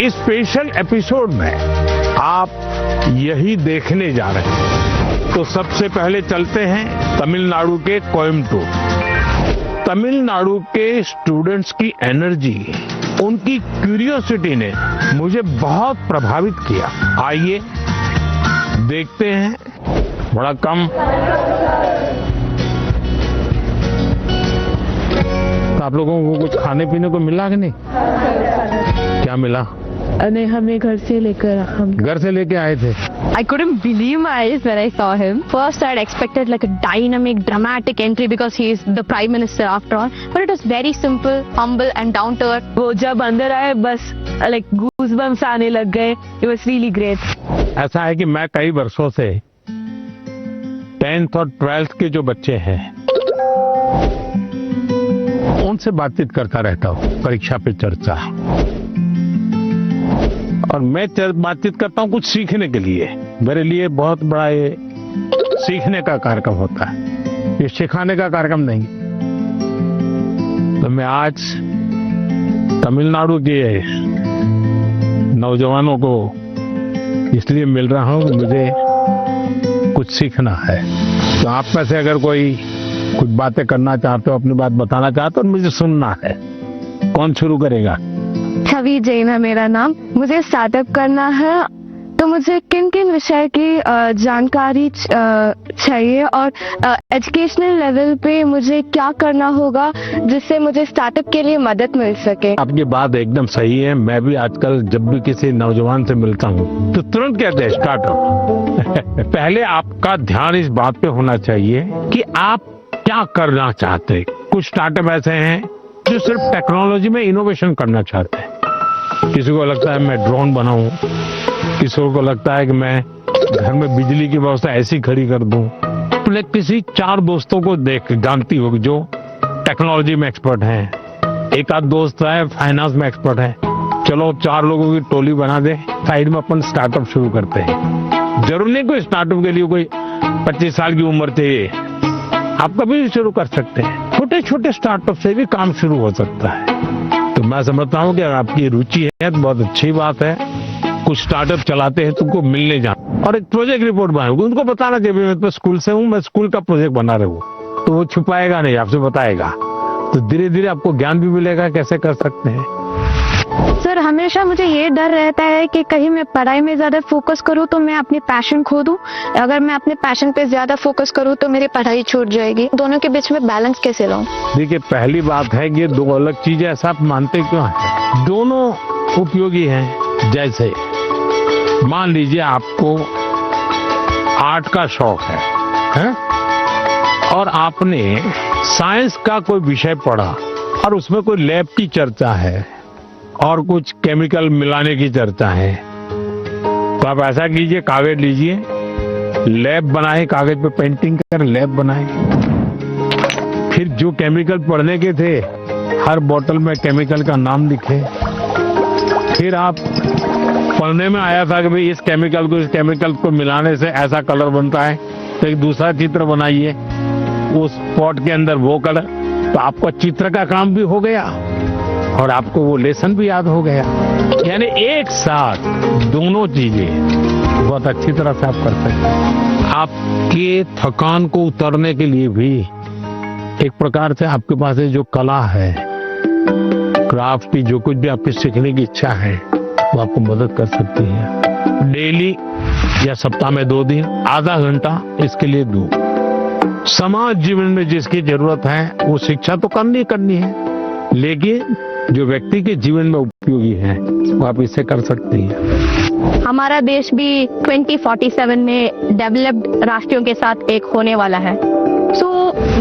इस special episode में आप यही देखने जा रहे हैं। तो सबसे पहले चलते हैं तमिलनाडु के कोयम्बटूर। तमिलनाडु के स्टूडेंट्स की एनर्जी, उनकी क्यूरियोसिटी ने मुझे बहुत प्रभावित किया। आइए देखते हैं। बड़ा कम तो आप लोगों को कुछ खाने पीने को मिला कि नहीं? क्या मिला? नहीं, हमें घर से लेके आए थे। I couldn't believe my eyes when I saw him. First, I had expected like a dynamic, dramatic entry because he is the Prime Minister after all. But it was very simple, humble and down to earth. वो जब अंदर आए बस like goosebumps आने लग गए. It was really great. ऐसा है कि मैं कई वर्षों से 10th और 12th के जो बच्चे हैं उनसे बातचीत करता रहता हूँ, परीक्षा पे चर्चा। और मैं बातचीत करता हूँ कुछ सीखने के लिए। मेरे लिए बहुत बड़ा ये सीखने का कार्यक्रम होता है, ये सिखाने का कार्यक्रम नहीं। तो मैं आज तमिलनाडु के नौजवानों को इसलिए मिल रहा हूँ कि मुझे कुछ सीखना है। तो आप में से अगर कोई कुछ बातें करना चाहते हो, अपनी बात बताना चाहते हो, मुझे सुनना है। कौन शुरू करेगा? छवि जैन है मेरा नाम। मुझे स्टार्टअप करना है, तो मुझे किन किन विषय की जानकारी चाहिए और एजुकेशनल लेवल पे मुझे क्या करना होगा जिससे मुझे स्टार्टअप के लिए मदद मिल सके। आपकी बात एकदम सही है। मैं भी आजकल जब भी किसी नौजवान से मिलता हूँ तो तुरंत कहते हैं स्टार्टअप। पहले आपका ध्यान इस बात पे होना चाहिए कि आप क्या करना चाहते हैं। कुछ स्टार्टअप ऐसे हैं जो सिर्फ टेक्नोलॉजी में इनोवेशन करना चाहते हैं। किसी को लगता है मैं ड्रोन बनाऊं, किसी को लगता है कि मैं घर में बिजली की व्यवस्था ऐसी खड़ी कर दूं। तो किसी 4 दोस्तों को देख जानती होगी जो टेक्नोलॉजी में एक्सपर्ट हैं। एक आध दोस्त है फाइनेंस में एक्सपर्ट है। चलो 4 लोगों की टोली बना दे, साइड में अपन स्टार्टअप शुरू करते हैं। जरूर नहीं कोई स्टार्टअप के लिए कोई 25 साल की उम्र चाहिए, आप कभी भी शुरू कर सकते हैं। छोटे छोटे स्टार्टअप से भी काम शुरू हो सकता है। तो मैं समझता हूँ कि अगर आपकी रुचि है तो बहुत अच्छी बात है। कुछ स्टार्टअप चलाते हैं, तुमको मिलने जाओ और एक प्रोजेक्ट रिपोर्ट बनाओगे। उनको बताना चाहिए मैं तो स्कूल से हूँ, मैं स्कूल का प्रोजेक्ट बना रहा हूँ। तो वो छुपाएगा नहीं, आपसे बताएगा। तो धीरे धीरे आपको ज्ञान भी मिलेगा कैसे कर सकते हैं। सर, हमेशा मुझे ये डर रहता है कि कहीं मैं पढ़ाई में ज्यादा फोकस करूं तो मैं अपनी पैशन खो दूं। अगर मैं अपने पैशन पे ज्यादा फोकस करूं तो मेरी पढ़ाई छूट जाएगी। दोनों के बीच में बैलेंस कैसे लाऊं? देखिए, पहली बात है कि 2 अलग चीजें ऐसा आप मानते क्यों हैं? दोनों उपयोगी हैं। जैसे मान लीजिए आपको आर्ट का शौक है? और आपने साइंस का कोई विषय पढ़ा और उसमें कोई लैब की चर्चा है और कुछ केमिकल मिलाने की चर्चा है। तो आप ऐसा कीजिए, कागज लीजिए, लैब बनाए, कागज पे पेंटिंग कर लैब बनाए। फिर जो केमिकल पढ़ने के थे हर बोतल में केमिकल का नाम लिखे। फिर आप पढ़ने में आया था कि भाई इस केमिकल को मिलाने से ऐसा कलर बनता है, तो एक दूसरा चित्र बनाइए, उस पॉट के अंदर वो कलर। तो आपका चित्र का काम भी हो गया और आपको वो लेसन भी याद हो गया। यानी एक साथ दोनों चीजें बहुत अच्छी तरह से आप कर सकते हैं। आपके थकान को उतरने के लिए भी एक प्रकार से आपके पास जो कला है, क्राफ्ट की जो कुछ भी आपकी सीखने की इच्छा है वो आपको मदद कर सकती है। डेली या सप्ताह में 2 दिन आधा घंटा इसके लिए दो। समाज जीवन में जिसकी जरूरत है वो शिक्षा तो करनी है, लेकिन जो व्यक्ति के जीवन में उपयोगी है वो आप इससे कर सकते हैं। हमारा देश भी 2047 में डेवलप्ड राष्ट्रों के साथ एक होने वाला है।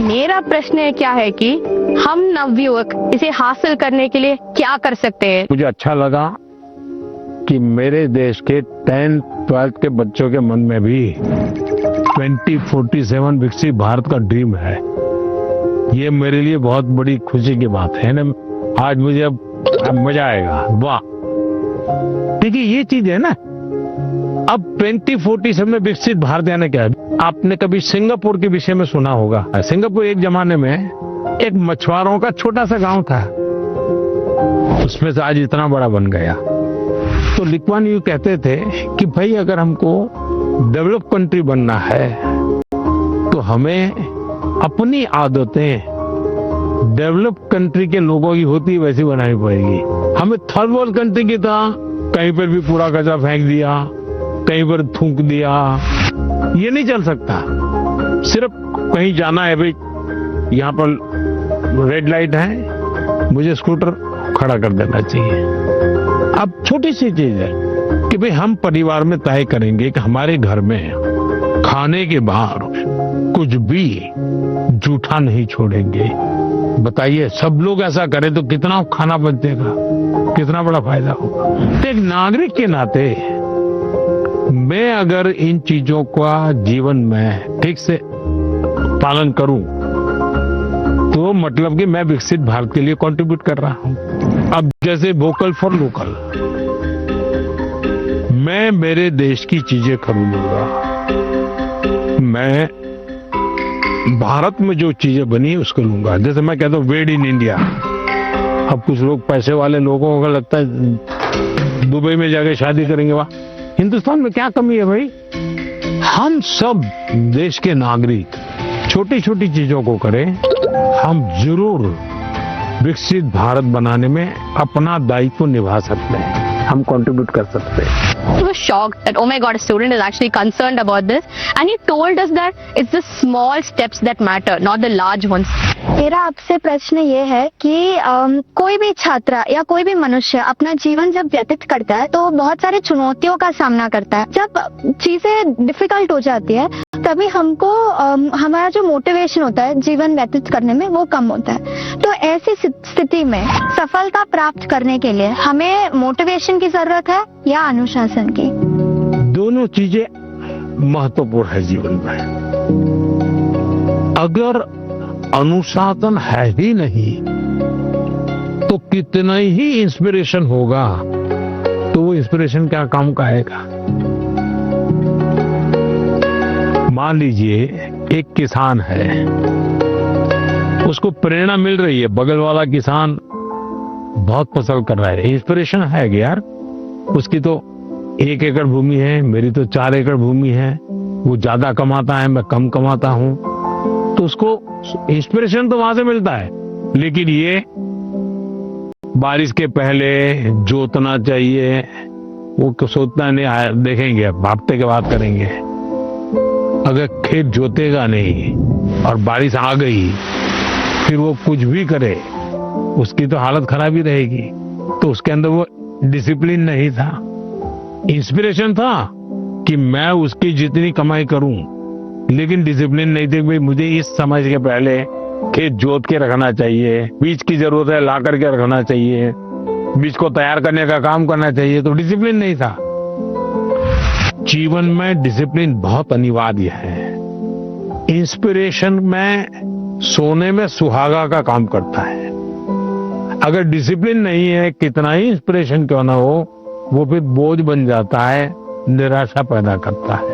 मेरा प्रश्न क्या है कि हम नवयुवक इसे हासिल करने के लिए क्या कर सकते हैं? मुझे अच्छा लगा कि मेरे देश के 10th 12th के बच्चों के मन में भी 2047 विकसित भारत का ड्रीम है। ये मेरे लिए बहुत बड़ी खुशी की बात है ना। आज मुझे अब मजा आएगा। वाह, देखिए ये चीज है ना। अब 2047 में विकसित भारत यानी क्या है? आपने कभी सिंगापुर के विषय में सुना होगा। सिंगापुर एक जमाने में एक मछुआरों का छोटा सा गांव था, उसमें से आज इतना बड़ा बन गया। तो ली कुआन यू कहते थे कि भाई अगर हमको डेवलप कंट्री बनना है तो हमें अपनी आदतें डेवलप कंट्री के लोगों की होती वैसी बनानी पड़ेगी। हमें थर्ड वर्ल्ड कंट्री की तरह कहीं पर भी पूरा कचरा फेंक दिया, कहीं पर थूक दिया, ये नहीं चल सकता। सिर्फ कहीं जाना है, भाई यहाँ पर रेड लाइट है, मुझे स्कूटर खड़ा कर देना चाहिए। अब छोटी सी चीज है कि भाई हम परिवार में तय करेंगे कि हमारे घर में खाने के बाहर कुछ भी जूठा नहीं छोड़ेंगे। बताइए, सब लोग ऐसा करें तो कितना खाना बचेगा, कितना बड़ा फायदा होगा। तो एक नागरिक के नाते मैं अगर इन चीजों का जीवन में ठीक से पालन करूं तो मतलब कि मैं विकसित भारत के लिए कंट्रीब्यूट कर रहा हूं। अब जैसे वोकल फॉर लोकल, मैं मेरे देश की चीजें खरीदूंगा, मैं भारत में जो चीजें बनी उसको लूंगा। जैसे मैं कहता हूं मेड इन इंडिया। अब कुछ लोग, पैसे वाले लोगों को लगता है दुबई में जाके शादी करेंगे, वहां हिंदुस्तान में क्या कमी है भाई? हम सब देश के नागरिक छोटी छोटी चीजों को करें, हम जरूर विकसित भारत बनाने में अपना दायित्व निभा सकते हैं, हम कंट्रीब्यूट कर सकते हैं। He was shocked that, oh my God, a student is actually concerned about this, and he told us that it's the small steps that matter, not the large ones. मेरा आपसे प्रश्न ये है कि कोई भी छात्र या कोई भी मनुष्य अपना जीवन जब व्यतीत करता है तो बहुत सारी चुनौतियों का सामना करता है। जब चीजें डिफिकल्ट हो जाती है तभी हमको हमारा जो मोटिवेशन होता है जीवन व्यतीत करने में वो कम होता है। तो ऐसी स्थिति में सफलता प्राप्त करने के लिए हमें मोटिवेशन की जरूरत है या अनुशासन की? दोनों चीजें महत्वपूर्ण है जीवन में। अगर अनुशासन है ही नहीं तो कितना ही इंस्पिरेशन होगा तो वो इंस्पिरेशन क्या काम का आएगा? मान लीजिए एक किसान है, उसको प्रेरणा मिल रही है, बगल वाला किसान बहुत फसल कर रहा है, इंस्पिरेशन है कि यार उसकी तो 1 एकड़ भूमि है, मेरी तो 4 एकड़ भूमि है, वो ज्यादा कमाता है, मैं कम कमाता हूं, तो उसको इंस्पिरेशन तो वहां से मिलता है। लेकिन ये बारिश के पहले जोतना चाहिए, वो सोचना नहीं, देखेंगे अब हफ्ते के बाद करेंगे। अगर खेत जोतेगा नहीं और बारिश आ गई फिर वो कुछ भी करे उसकी तो हालत खराब ही रहेगी। तो उसके अंदर वो डिसिप्लिन नहीं था, इंस्पिरेशन था कि मैं उसकी जितनी कमाई करूं, लेकिन डिसिप्लिन नहीं थे। भाई मुझे इस समय के पहले खेत जोत के रखना चाहिए, बीज की जरूरत है ला करके रखना चाहिए, बीज को तैयार करने का काम करना चाहिए, तो डिसिप्लिन नहीं था। जीवन में डिसिप्लिन बहुत अनिवार्य है। इंस्पिरेशन में सोने में सुहागा का काम करता है। अगर डिसिप्लिन नहीं है, कितना ही इंस्पिरेशन क्यों ना हो, वो फिर बोझ बन जाता है, निराशा पैदा करता है।